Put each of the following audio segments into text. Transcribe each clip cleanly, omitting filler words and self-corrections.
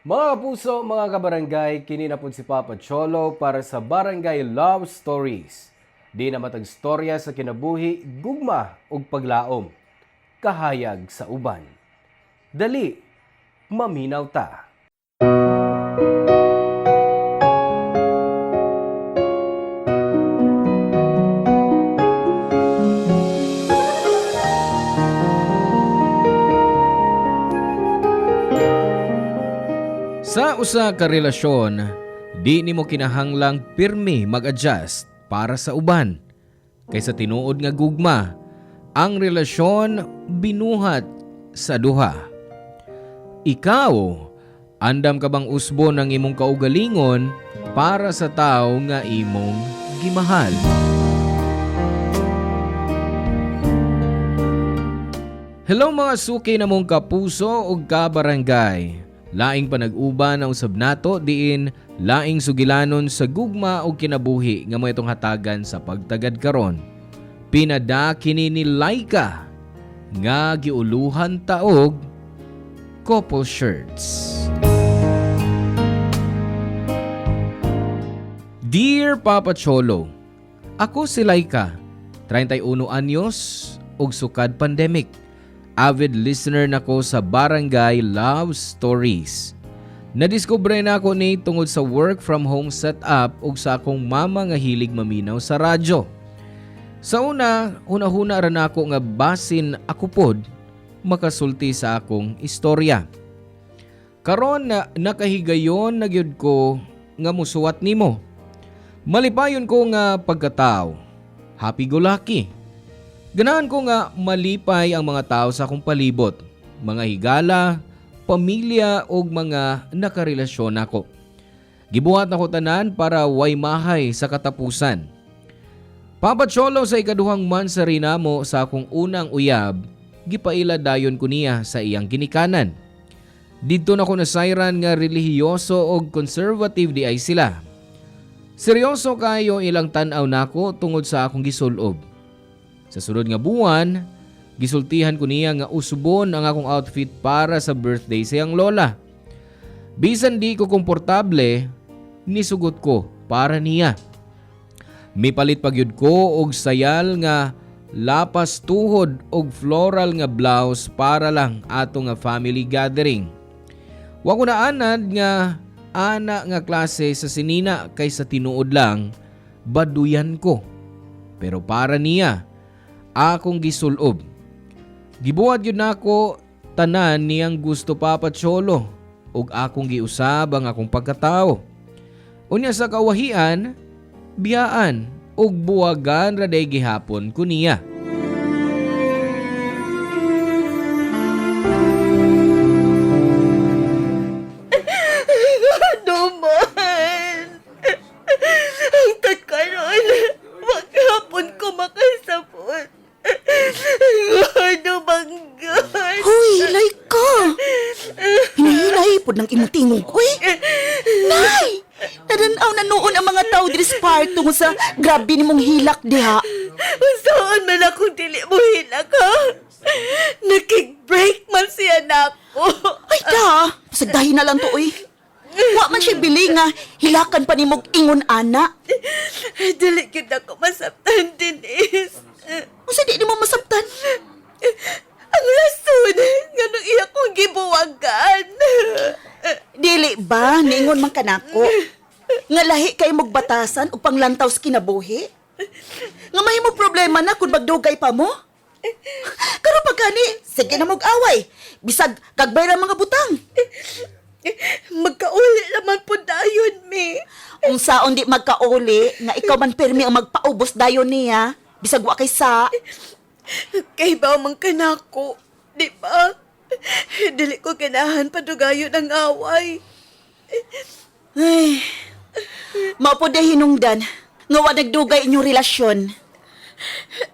Mga kapuso, mga kabarangay, kini na po si Papa Cholo para sa Barangay Love Stories. Di na matag storya sa kinabuhi, gugma ug paglaom. Kahayag sa uban. Dali, maminaw ta. Sa usa ka relasyon, di nimo kinahanglang pirmi mag-adjust para sa uban. Kaysa tinuod nga gugma, ang relasyon binuhat sa duha. Ikaw, andam ka bang usbon ng imong kaugalingon para sa tao nga imong gimahal? Hello mga suki na mong kapuso ug kabarangay. Laing panag-uban ang usab nato diin laing sugilanon sa gugma o kinabuhi nga mo itong hatagan sa pagtagad karon. Pinada kini ni Laika nga giuluhan taog couple shirts. Dear Papa Cholo, ako si Laika, 31 anyos ug sukad pandemic. Avid listener nako sa Barangay Love Stories. Nadiskubre na ako ni tungod sa work from home setup ug sa akong mama nga hilig maminaw sa radyo. Sa una-huna ra nako nga basin ako pod makasulti sa akong istorya. Karon na nakahigayon na gyud ko nga musuwat nimo. Malipayon ko nga pagkatao. Happy go lucky. Ganahan ko nga malipay ang mga tao sa akong palibot, mga higala, pamilya o mga nakarelasyon ako. Gibuhat ako tanan para way mahay sa katapusan. Papa Cholo, sa ikaduhang mansari namo sa akong unang uyab, gipaila dayon ko niya sa iyang ginikanan. Didto na ko nasayran nga relihiyoso o conservative di ay sila. Seryoso kayo ilang tanaw nako tungod sa akong gisulob. Sa sunod nga buwan, gisultihan ko niya nga usbon ang akong outfit para sa birthday sa iyang lola. Bisan di ko komportable, nisugot ko para niya. Mipalit pagyud ko og sayal nga lapas tuhod og floral nga blouse para lang ato nga family gathering. Wa ko na anad nga ana nga klase sa sinina kaysa tinuod lang, baduyan ko. Pero para niya, akong gisulob. Gibuhat yun nako tanan niyang gusto Papa Cholo ug akong giusab ang akong pagkatao. Unya sa kawahian, biyaan ug buwagan raday gihapon ko niya. Duman! Ang tagkaroon, maghapon ko makasapot. Ano bang God? Hoy, Laika! Hinahinay po ng imong tingog. Uy! Nay! Nadanaw na noon ang mga tao diri sa park tungod sa grabe ni mong hilak diha. Saan man akong dili mo hilak, ha? Nakig-break man siya na ako. Ay da! Pasagdahin na lang to, uy. Wa man siya bili nga hilakan pa ni mong ingon ana. Dili yun ako masaptan, Denise. Masa di mo masabtan? Ang lason, nga nung iya kong gibuwagan. Dili ba? Ningon man kanako. Nga lahi kay mong batasan o panglantaw sa kinabuhi? Nga mahimo problema na kung magdugay pa mo? Karon pagkani, sige na mong away. Bisag kagbay ra mga butang. Magkauli naman po dayon, mi. Unsaon di magkauli nga ikaw man pirmi ang magpaubos dayon niya. Bisag wa kay sa. Kay ba man kanako, di ba? Dili ko ganahan padugayon ang away. Ay, mao de hinungdan nga wa nagdugay inyong relasyon.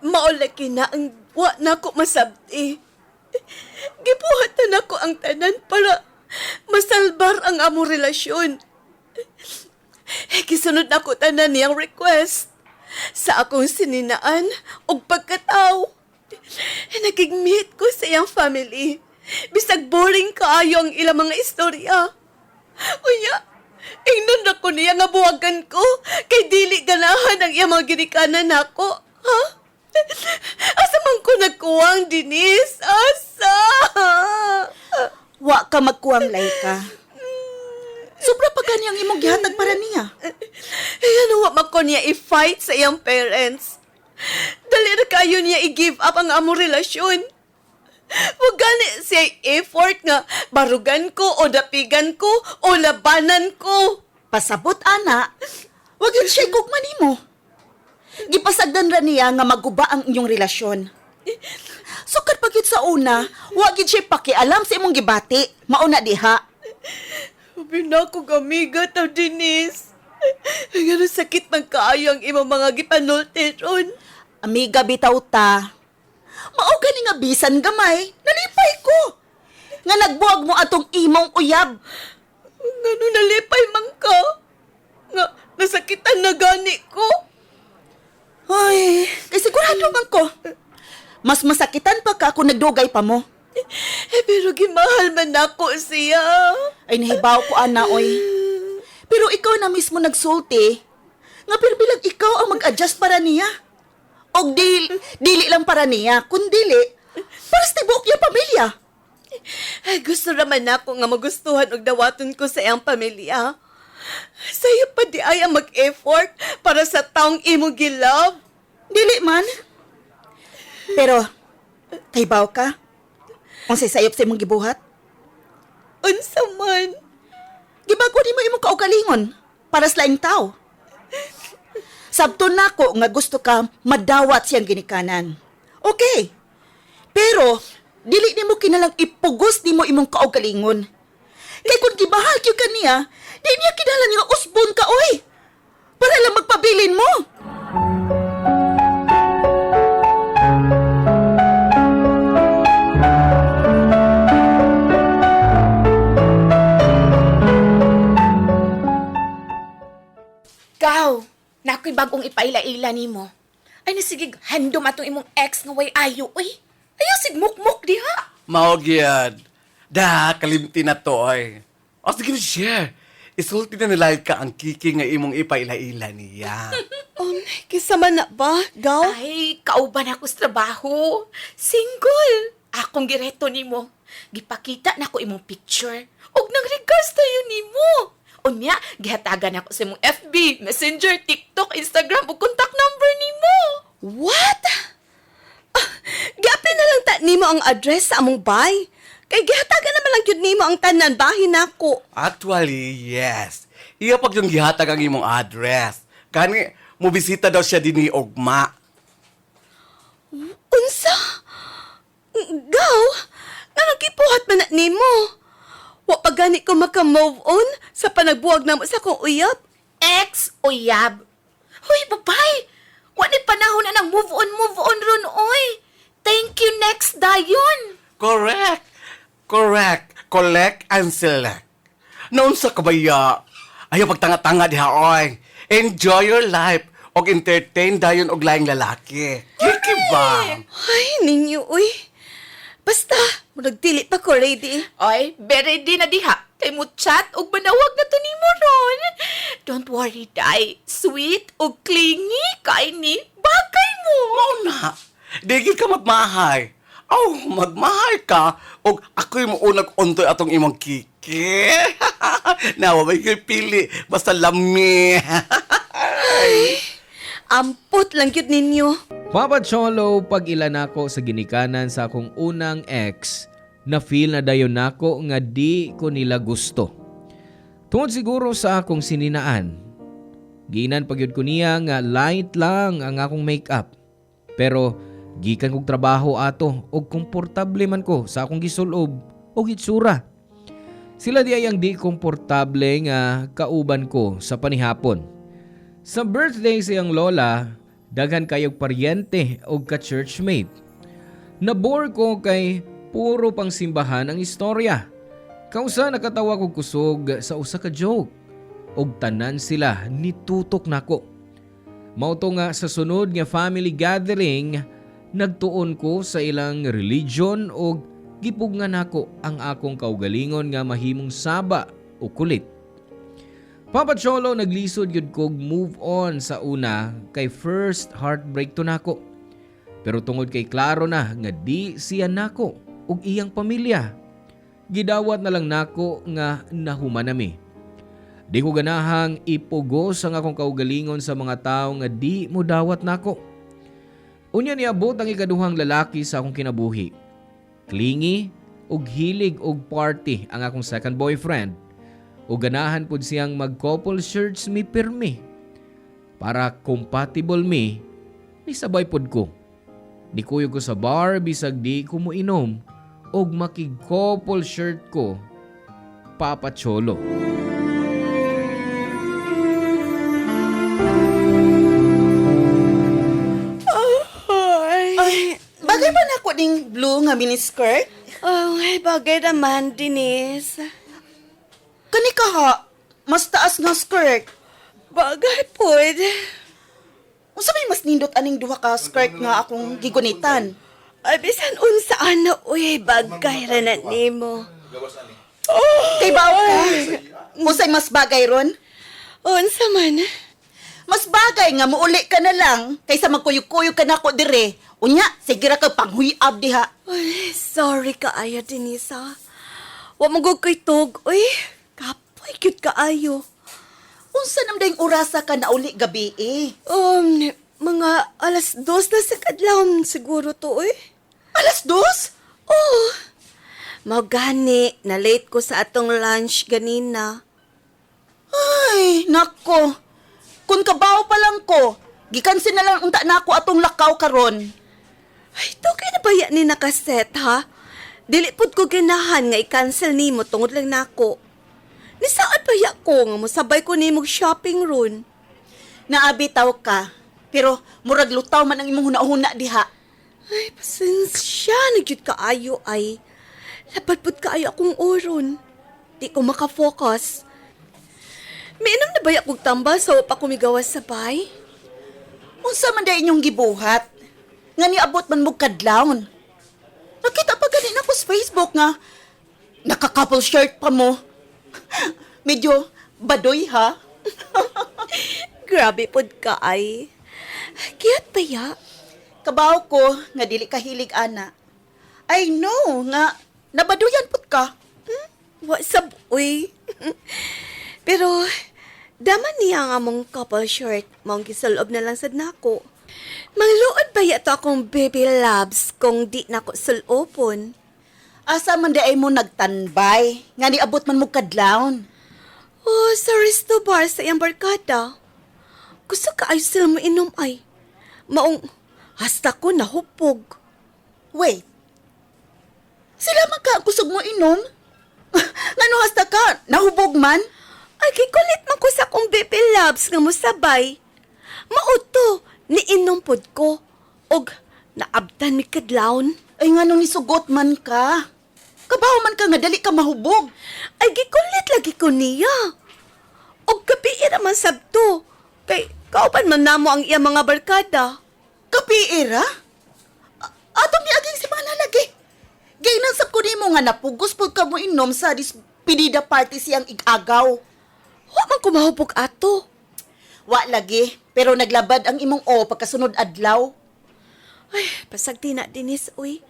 Maulaki na ang wa na ko masabti. Gibuhatan ako ang tanan para masalbar ang among relasyon. Gisunod na ko tanan niyang request sa akong sininaan ug pagkatao. Nagig-meet ko sa iyang family. Bisag boring kaayo ang ilang mga istorya. Unya, ingnon ra ko niya nga buwagan ko, kay dili ganahan ang iya mga ginikanan nako. Ha? Asa man ko nagkuwang, Denise? Asa? Wa ka magkuwang, Laika. Sobra pa ganyang imong gihatag para niya. Ayan, wa man ko niya i-fight sa iyang parents. Dali na kayo niya i-give up ang among relasyon. Huwag gani siya effort nga barugan ko o dapigan ko o labanan ko. Pasabot, ana. Wag yun siya gugman nimo. Gipasagdan ra niya nga maguba ang inyong relasyon. Sukad pa gyud sa una, wag gyud siya pakialam sa imong gibati. Mauna diha. Sabi na ako gamiga ta, Denise. Ang sakit man kaayo ang imong mga gipanulti ron. Amiga, bitaw ta. Mao gani nga bisan gamay, nalipay ko. Nga nagbuwag mo atong imong uyab. Ngano nalipay man ka? Nga, nasakitan na gani ko. Ay, kay sigurado man ko. Mas masakitan pa ka kung nagdugay pa mo. Pero gimahal man ako siya. Ay, nahibaw ko, ana, oy. Pero ikaw na mismo nagsulti. Nga bilang ikaw ang mag-adjust para niya. O dili lang para niya, kundi para sa tibuok niyang pamilya. Ay, gusto naman ako nga magustuhan og dawaton ko sa iyang pamilya. Sayo pa di ay ang mag-effort para sa taong imong gilove. Dili man. Pero, kaybaw ka? Ang sayop sa imong gibuhat? Unsa man. Gibago di mo imong kaugalingon para sa laing tao. Sabto na ko nga gusto ka madawat siyang ginikanan. Okay. Pero, dili nimo kinalang ipugos nimo imong kaugalingon. Kay kung gibahal gyud ka niya, di niya kinahanglan nga usbon ka, oy. Para lang magpabilin mo. Gaw, nako'y bagong ipaila-ila nimo. Ay nasigig handom atong imong ex nga way ayo, uy. Ayaw sigmukmuk diha. Mao gyud. Da, kalimti na to ay. O sige na share. Isulti na nila ka ang kiki nga imong ipaila-ila niya. Kisama na ba, Gaw? Ay, kauban ako sa trabaho. Single. Akong gireto nimo. Gipakita na ko imong picture. Og nang regards tayo nimo. Unya, gihatagan ako sa imong FB, Messenger, TikTok, Instagram ug contact number nimo. What? Giapin na lang ta nimo ang address sa among bay. Kay gihatagan naman lang yun nimo ang tanan bahin nako. Actually, yes. Iya pag yung gihatag ang imong address. Kani, mubisita daw siya din ni Ogma. Unsa? Gaw? Nga nagkipuhat man na nimo. Wa pa gani ko maka-move on sa panagbuwag namo sa akong uyab. Ex uyab. Hoy, babay. Wa ni panahon na nang move on ron, oy. Thank you next dayon. Correct. Correct. Collect and select. Noon sa kabaya, ayaw pagtanga-tanga diha, oy. Enjoy your life og entertain dayon og laing lalaki. Kiki ba? Ay, ninyo, uy. Basta, nagdili pa ko ready. Oy, very di na diha. Kay mo chat ug manawag na to nimo ron. Don't worry, day. Sweet ug clingy kay ni bagay mo. Mao na. Digid ka magmahay. Magmahay ka og ako'y muunag untoy atong imong kiki. Nawa may ko'y pili basta lami. Ampot lang yun ninyo. Papa Cholo, pag ilan ako sa ginikanan sa akong unang ex, na feel na dayon nako nga di ko nila gusto. Tungod siguro sa akong sininaan. Ginan pagyud ko niya nga light lang ang akong makeup. Pero gikan kog trabaho ato og komportable man ko sa akong gisulob o gitsura. Sila di ayang di komportable nga kauban ko sa panihapon. Sa birthday sa iyang lola, daghan kayog paryente o ka-churchmate. Nabore ko kay puro pang simbahan ang istorya. Kausa nakatawa ko kusog sa usa ka joke. Og tanan sila nitutok nako. Mauto nga sa sunod nga family gathering, nagtuon ko sa ilang religion og gipugngan nako ang akong kaugalingon nga mahimong saba o kulit Papa Cholo, naglisod yun kog move on sa una kay first heartbreak to nako. Pero tungod kay klaro na nga di siya nako ug iyang pamilya, gidawat na lang nako nga nahumanami. Di ko ganahang ipugos ang akong kaugalingon sa mga tao nga di mo dawat nako. Unya niabot ang ikaduhang lalaki sa akong kinabuhi. Clingy ug hilig og party ang akong second boyfriend. O ganahan pod siyang mag-couple shirts mi pirmi. Para compatible mi, ni sabay pod ko. Nikuyog ko sa bar bisag di ko mo inom og makig-couple shirt ko, Papa Cholo. Ay, bagay ba na ako ning blue nga miniskirt? Oh, ay bagay naman, Denise. Kani ka ha, mas taas nga skirt. Bagay pod. Unsa may mas nindot aning duha ka skirt nga akong gigunitan? Ay, bisan unsa ana, uy, bagay ra na nimo. Kay bawo ka. Unsay mas bagay ron? Unsa man? Mas bagay nga muuli ka na lang kaysa magkuyog-kuyog ka nako dire. Unya, sige ra ka panghuyab diha. Ay, sorry ka ayo, Denise, ha? Wa mo gud ko'y tug, uy. Kapoy, cute ka ayo. Unsa nam dayong orasa ka na uli gabi eh? Mga 2:00 na sa kadlawon siguro to, uy. 2:00? Oh, mao gani, na late ko sa atong lunch ganina. Ay, nako. Kung kabaw pa lang ko, gikansin na lang unta na ako atong lakaw karon. Ay, kay na baya ni nakaset, ha? Dili pud ko ganahan nga i-cancel nimo tungod lang nako. Ni saan baya ko nga mosabay ko nimo shopping ron? Naabitaw ka, pero murag lutaw man ang imong huna-huna diha. Ay, pasensya, nagyud kaayo ay. Lapat pud kaayo akong oron. Di ko makafocus. Miinom na baya kong tambal sa pa kumigawas sa bay? Unsa man day inyong gibuhat? Nga niabot man mo kadlawon. Nakita pa ganina ko sa Facebook nga naka-couple shirt pa mo. Medyo badoy ha? Grabe pod ka ay. Kiyat pa ya? Kabaw ko nga dili kahilig ana. I know nga nabaduyan pud ka. Wa sab, uy. Pero, daman niya nga mong couple shirt, mong gisalob na lang sad nako. Mangluod ba yato akong baby loves kung di nako salopon? Asa man di ay mo nagtanbay nga niabot man mo kadlawon. Oh, sa resto bar sa iyang barkada. Gusto ka ay sila mo inom ay. Maong, hasta ko nahupog. Wait. Sila man ka kusog mo inom? Ngano hasta ka? Nahubog man? Ay, kikulit man ko sa kong baby loves nga musabay. Mauto, niinom pod ko. Og, naabtan mi kadlawon. Ay ngano ni sugot man ka? Kabaw man ka nga dali ka mahubog. Ay, gikulit lagi ko niya. Og gabi man sabto. Kay, kauban man namo ang iya mga barkada. Kapiira? Atong niaging si mana lagi. Gaynan sab ko nimo nga napugos pud ka mo inom sa despedida party siyang igagaw. Wa man ko mahupog ato. Wa lagi, pero naglabad ang imong pagkasunod adlaw. Ay, pasagdi na dinis, uy.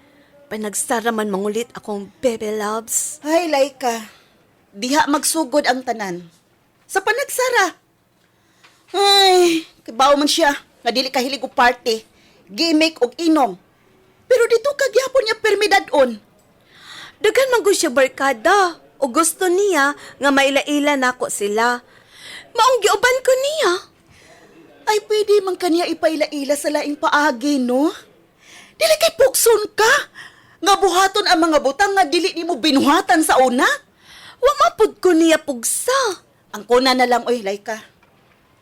Panagsara man mangulit akong baby loves. Ay, Laika. Diha magsugod ang tanan. Sa panagsara. Ay, kabaw man siya. Nga dili kahilig og party. Gimmick og inom. Pero dito kagyapon niya permidadon. Dagan man gud siya barkada. O gusto niya nga maila-ila nako sila. Maong giuban ko niya. Ay, pwede man kaniya ipaila-ila sa laing paagi, no? Dili kay pugson ka. Nga buhaton ang mga butang nga dili nimo binuhatan sa una. Wa mapud ko niya pugsa. Ang kuna na lang, oy, Laika.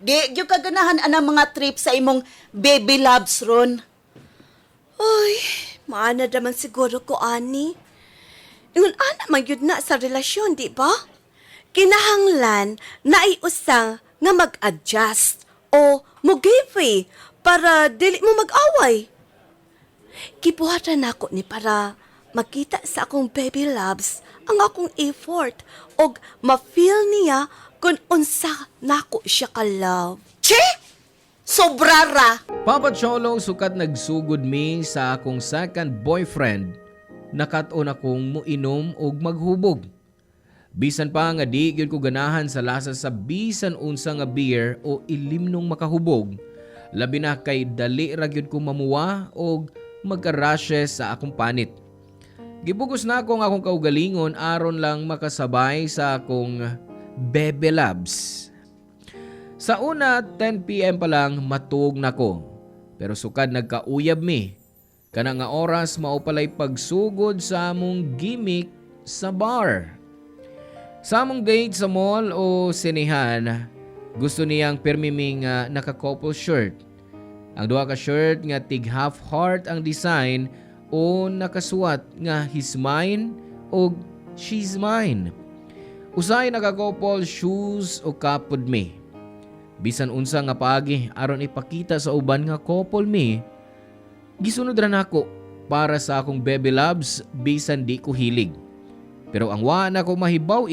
Di, yung kaganahan anang mga trip sa imong baby loves ron. Ay, maana naman siguro ko, ani. Ingon ana man yun na sa relasyon, di ba? Kinahanglan na iusang nga mag-adjust o mo-give para dili mo mag-away. Kibuhatan ako ni para makita sa akong baby loves ang akong effort og ma-feel niya kung unsa nako siya ka love. Che! Sobrara! Papa Cholo, sukat nagsugod mi sa akong second boyfriend. Nakaton akong muinom og maghubog. Bisan pa nga di gyud ko ganahan sa lasa sa bisan unsa nga beer o ilimnong makahubog. Labi na kay dali ra gyud ko mamuwa og magka-rashes sa akong panit. Gibugos na ako nga akong kaugalingon aron lang makasabay sa akong Bebe Labs. Sa una, 10 PM pa lang matug na ko. Pero sukad nagkauyab mi. Kana nga oras maupalay pagsugod sa among gimmick sa bar. Sa among date sa mall o sinehan, gusto niyang pirmiming naka-couple shirt. Ang duha ka shirt nga tig half heart ang design o nakasuwat nga he's mine o she's mine. Usay naka-couple shoes o kapod mi. Bisan unsa nga paagi aron ipakita sa uban nga couple mi, gisunod ra nako para sa akong Bebe Loves bisan di ko hilig. Pero ang wa na ko mahibaw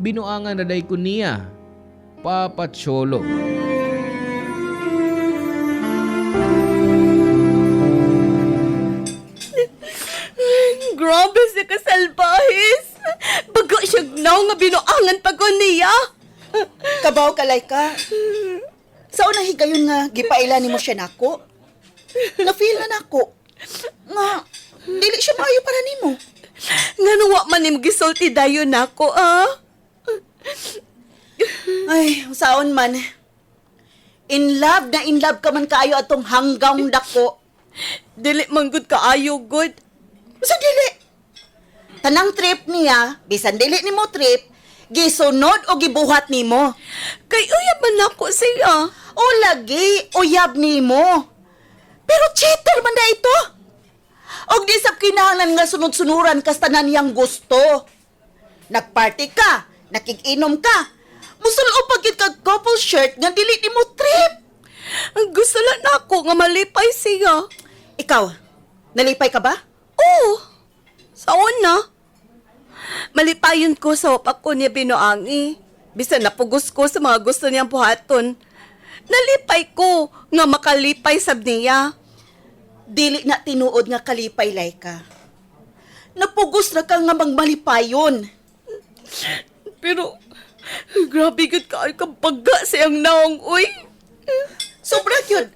binuangan na day ko niya, Papa Cholo. Grabe si kasalbahis. Baga siya gnaw nga binuangan pa ko niya. Kabaw kalay ka. Sa unang higayon nga, gipaila ni mo siya nako. Na-feel na nako. Nga, dili siya maayo para nimo. Nga nawa man im gisulti dayon nako, Ay, saon man. In love ka man kaayo atong hanggang dako. Dili man gud kaayo good. Sa dili. Tanang trip niya, bisan dili nimo trip, gisunod o gibuhat nimo. Kay uyab man nako siya. O lagi, uyab nimo. Pero cheater man na ito. Og di sab kinahanglan nga sunod-sunuran kas tanan niyang gusto. Nagparty ka, nakig-inom ka. Musulo pag yun kag couple shirt nga dili nimo trip. Ang gusto lang nako nga malipay siya. Ikaw, nalipay ka ba? Oo. Sa una. Malipayon ko sa wapak ko niya binuangi. Bisan napugos ko sa mga gusto niyang buhaton. Nalipay ko nga makalipay sab niya. Dili na tinuod nga kalipay Laika. Napugos ra ka nga magmalipayon. Pero, grabe gud ka ay kabaga siyang naong, uy. Sobra yun.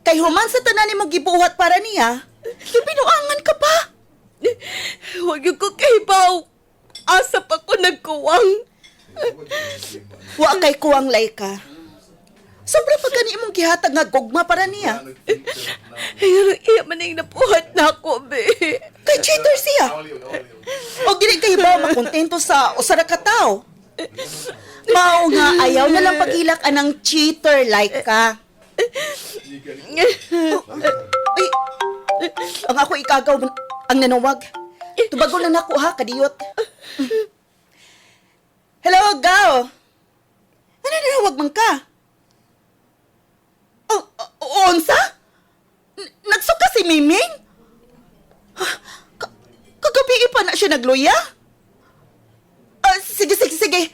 Kay human sa tanan nimo gibuhat para niya, binuangan ka pa. Huwag yung ko kahibaw. Asa pa ko nagkuwang. Wa kay kuwang Laika. Sobra pa gani imong gihatag nga gugma para niya. Iya man yung napuhat na ako, be. Kay cheater siya. O dili kay ba makontento sa usara ka tao. Mao nga ayaw na lang pagilak anang cheater like ka. Ay, ang ako ikagaw ang nanawag. Tubago lang ako ha, kadiyot. Hello, Gaw. Ano nanawag man ka? Onsa? Nagsuka si Miming? Kagabi pa na siya nagluya? Sige.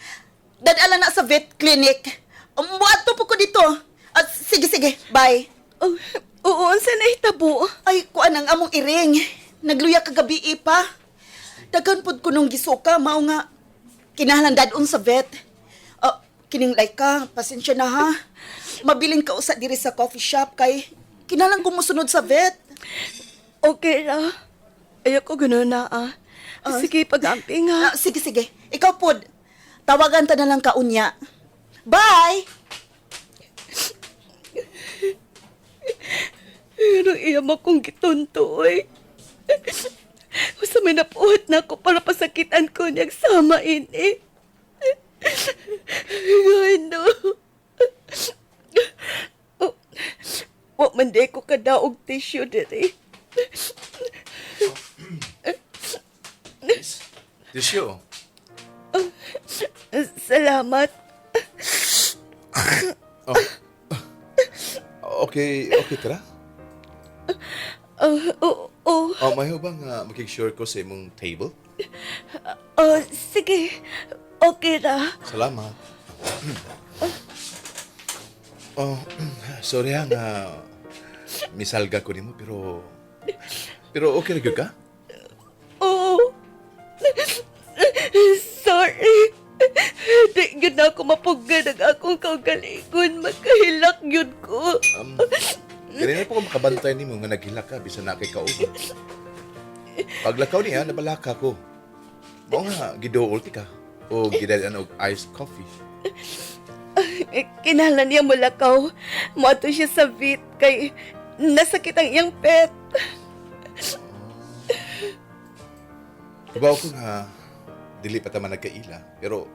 Dadala na sa vet clinic. Muadto po ko dito. Sige. Bye. Oo, saan na hitabo? Ay, kuan ang among iring. Nagluya kagabi pa. Dagan pod ko nung gisuka, mao nga. Kinahanglan dadun sa vet. Kining Laika, pasensya na ha. Mabiling ka usa diri sa coffee shop kay kinahanglan ko musunod sa vet. Okay ra. Ayoko gano'n na, Sige, pag-amping ha. Sige. Ikaw pod. Tawagan ta na lang ka unya. Bye! Pero iya mo kong gituntoy. Basta may napuhat na ako para pasakitan ko niyang sama ini. Ano? Wa man di ko kadaog tissue diri. Tissue? Salamat. Okay ka na? Oo. May bang makik-sure ko sa imong table? Sige. Okay ra. Salamat. Oh, sorry ha nga misalga ko nimo pero okay ra gyud ka? Oo. Sorry. Di yun na ako mapugad ang akong kaugalingon. Magkahilak yun ko. Kanina po ko makabantay nimo nga naghilak ka bisan na kay kauban. Paglakaw niya nabalaka ko. Mao nga giduol ti ka o gidalian og iced coffee. Kinahanglan niya mulakaw. Moato siya sa VIT kay nasakit ang iyang pet. Ibaw ko nga dili pa ta man nagkaila pero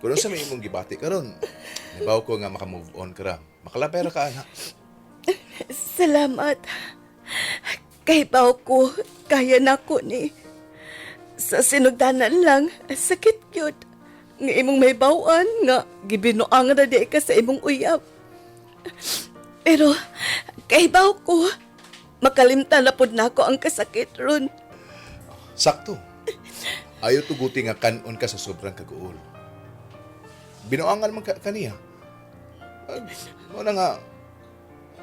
kuno sa may imong gibati karon ibaw ko nga maka-move on ka ra. Makalabera ka ana. Salamat. Kay baw ko, kaya na ko ni. Sa sinugdanan lang, sakit yun. Nga imong may bawaan, nga gibinuang na di ka sa imong uyab. Pero, kay baw ko, makalimtan na pod nako ang kasakit ron. Sakto. Ayaw tuguti nga kanon ka sa sobrang kaguol. Binuangan man kaniya. Mo na nga,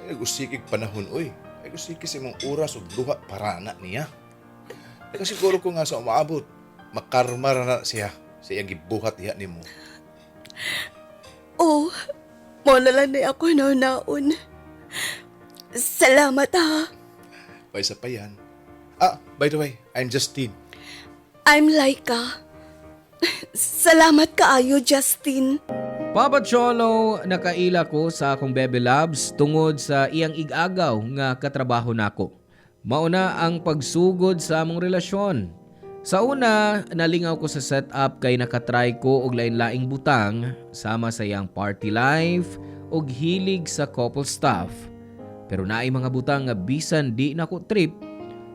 ay gusikig panahon, oy. Ay gusikig sa imong oras o duha para na niya. Kaya siguro ko nga sa umaabot, makarma ra na siya sa iyang gibuhat diha nimo. Oh, mo na lang na ako naon. Salamat ha. Paisa pa yan. By the way, I'm Justine. I'm Laika. Salamat kaayo, Justin. Papa Cholo, nakaila ko sa akong Bebe Labs tungod sa iyang igagaw nga katrabaho nako. Mauna ang pagsugod sa among relasyon. Sa una, nalingaw ko sa setup kay nakatry ko og lain-laing butang sama sa iyang party life og hilig sa couple stuff. Pero naay mga butang nga bisan di nako trip,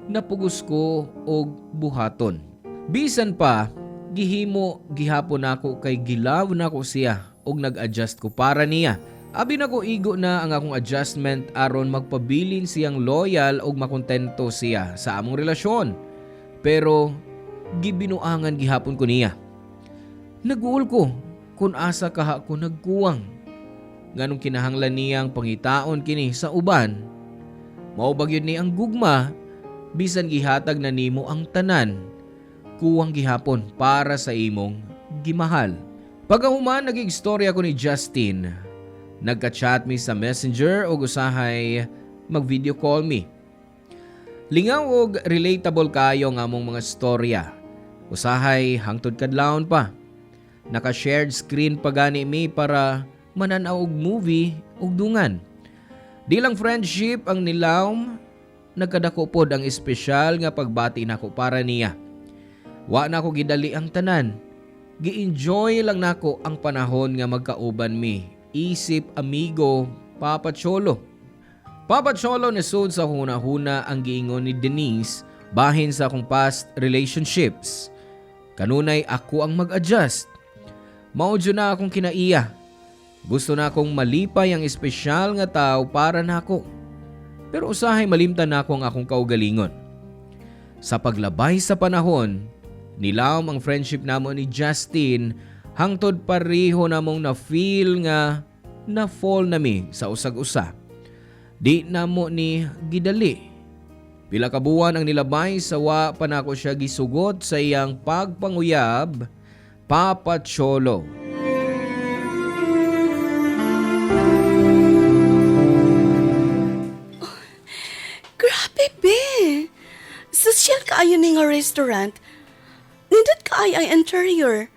napugos ko og buhaton. Bisan pa, gihimo gihapon nako kay gilaw nako siya og nag-adjust ko para niya. Abi nako igo na ang akong adjustment aron magpabilin siyang loyal og makontento siya sa among relasyon. Pero gibinuangan gihapon ko niya. Naguol ko kung asa kaha ko nagkuwang. Nganong kinahanglan niyang pangitaon kini sa uban. Mao ba gyud ni ang gugma bisan gihatag na nimo ang tanan. Kuwang gihapon para sa imong gimahal. Pagahuman nagig-istorya ko ni Justin. Nagka-chat mi sa Messenger o usahay mag-video call mi. Lingaw og relatable kayo nga among mga storya. Usahay hangtod kadlawon pa. Naka-shared screen pa gani mi para mananaw og movie og dungan. Di lang friendship ang nilawm, nagkadako pod ang espesyal nga pagbati nako para niya. Wa na ko gidali ang tanan. Gi-enjoy lang nako ang panahon nga magkauban mi. Isip amigo Papa Cholo. Papa Cholo nisod sa huna-huna ang giingon ni Denise bahin sa akong past relationships. Kanunay ako ang mag-adjust. Maudyo na akong kinaiya. Gusto na akong malipay ang espesyal nga tao para nako. Pero usahay malimtan na ako ang akong kaugalingon. Sa paglabay sa panahon, nilawom ang friendship namo ni Justin hangtod pareho namong na-feel nga na-fall nami sa usag-usa. Di namo ni gidali. Pila ka buwan ang nilabay sa wa pa nako siya gisugot sa iyang pagpanguyab, Papa Cholo. Grabe, be. Social kaayo ni nga restaurant. Nindot kaay ang interior.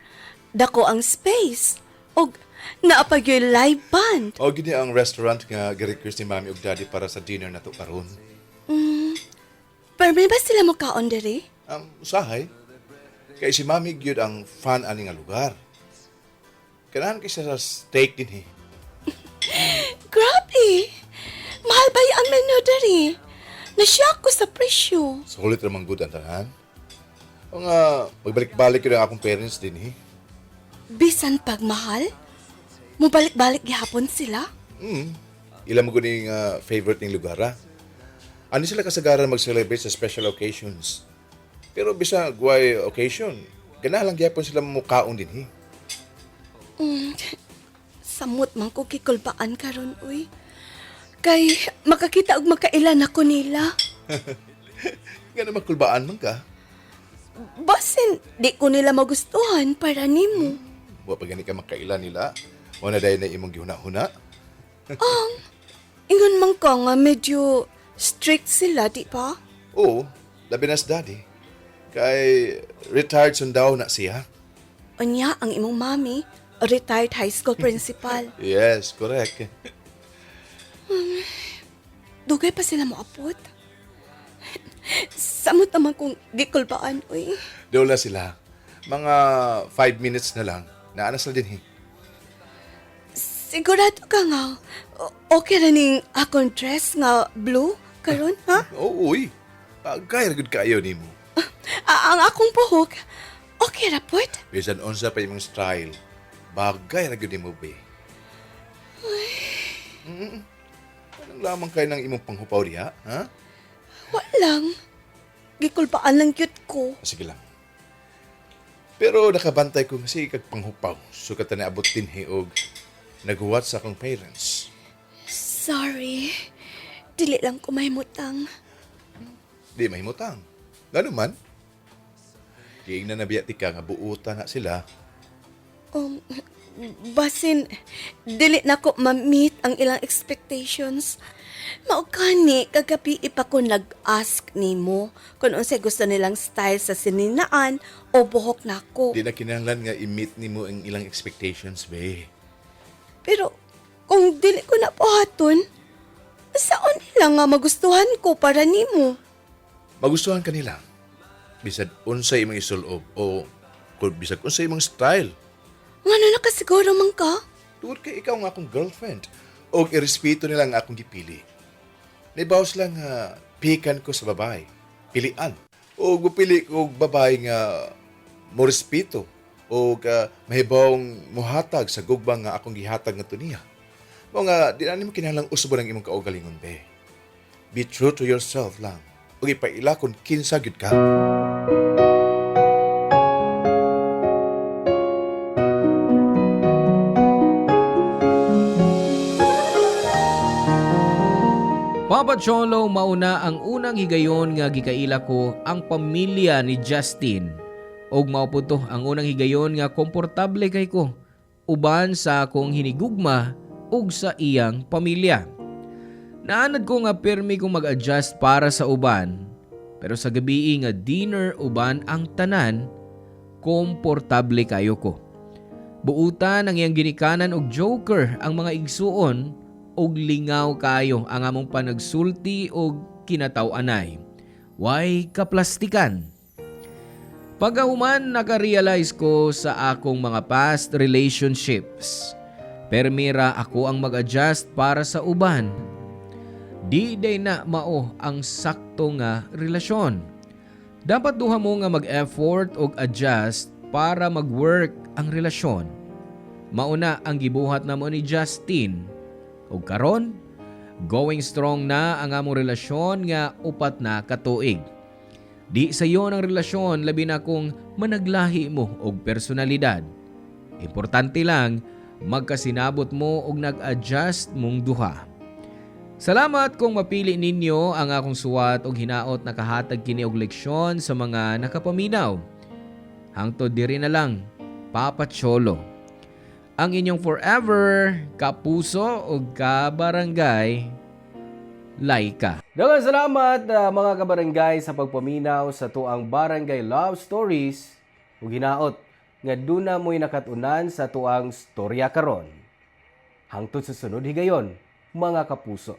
Dako ang space. Og naapag yung live band. O gini ang restaurant nga gi-request ni Mami ug Daddy para sa dinner nato karon. Pero may ba sila mo kaon diri? Usahay. Kay si Mami gyud ang fan ani nga lugar. Kanahan kay siya sa steak din Grabe. Mahal ba yung menu diri? Nasyak ko sa presyo. Sulit ramang good ang tanan. O nga, magbalik-balik yun ang akong parents din Bisan pagmahal? Mubalik-balik gihapon sila? Ilan mo guning favorite ning lugar Ani sila kasagaran mag-celebrate sa special occasions. Pero bisa guay occasion, ganahan lang gyapon sila mukaon din Samot man ko kikulbaan karon uy. Kay makakita og makailan ako nila. Nga na makulbaan man ka. Basin, di ko nila magustuhan para nimo. Wa pa gani ka makailan nila. O na dahil na imong gihuna-huna. Ingon man ka nga medyo strict sila, di ba? Oo, labi na sa daddy. Kay retired sundaw na siya. Unya, ang imong mami, retired high school principal. Yes, correct. Dugay pa sila mo apot. Samot naman kong gikulbaan, uy. Doon na sila. Mga 5 minutes na lang. Naanas na din Sigurado ka nga, okay na ning akong dress nga blue karon ha? Oo, uy. Kaya good kayo ni mo. Ang akong buhok, okay ra pud. Bisan unsa pa imong style. Bagay ra gud ni mo, be. Anong lamang kayo ng imong panghupaw diha, ha? Walang. Gikulbaan lang cute ko. Sige lang. Pero nakabantay ko kasi kag panghupaw. Sukat na abot din og naghuwat sa akong parents. Sorry. Dili lang ko mahimutang. Di mahimutang. Gano man? Kiing na nabiyati ka nga buutan na sila. Basin, dili na ko ma-meet ang ilang expectations. Maugani, kagabi ipa ko nag-ask nimo kung unsay gusto nilang style sa sininaan o buhok nako. Di na kinahanglan nga i-meet ni mo ang ilang expectations, be. Pero kung dili ko na buhaton, saan nila nga magustuhan ko para nimo? Magustuhan ka nila. Bisag unsay imong isulob o kung bisag unsay imong style. Ngano nakasiguro man ka? Tuod kay ikaw nga akong girlfriend. O irespeto nila nga akong gipili. Naibawas lang nga pikan ko sa babae. Pilian. O gupili ko og babae nga mo respeto. O mahibawang muhatag sa gugbang nga akong gihatag nga tuniya. Mo nga, di na nimo kinahanglang usbo ng imong kaugalingon, be. Be true to yourself lang. O ipaila kung kinsa gyud ka. Papa Cholo, mauna ang unang higayon nga gikaila ko ang pamilya ni Justin. Og mauputo ang unang higayon nga komportable kay ko uban sa akong hinigugma ug sa iyang pamilya. Naanad ko nga pirmi kong mag-adjust para sa uban, pero sa gabi nga dinner uban ang tanan, komportable kayo ko. Buutan ang iyang ginikanan og joker ang mga igsuon og lingaw kayo ang among panagsulti og kinataw-anay. Way kaplastikan. Pagahuman naka-realize ko sa akong mga past relationships. Permira ako ang mag-adjust para sa uban. Di day na mao ang sakto nga relasyon. Dapat duha mo nga mag-effort og adjust para mag-work ang relasyon. Mauna ang gibuhat namo ni Justin. Ug karon, going strong na ang among relasyon nga upat na katuig. Di sayo ang relasyon labi na kung managlahi mo og personalidad. Importante lang magkasinabot mo og nag-adjust mong duha. Salamat kung mapili ninyo ang akong suwat og hinaot nakahatag kini og leksyon sa mga nakapaminaw. Hangtod diri na lang, Papa Cholo. Ang inyong forever kapuso o kabarangay, Laika. Daghang salamat mga kabarangay sa pagpaminaw sa tuang Barangay Love Stories ug hinaot nga duna mo'y nakatunan sa tuang storya karon. Hangtod sa sunod higayon, mga kapuso.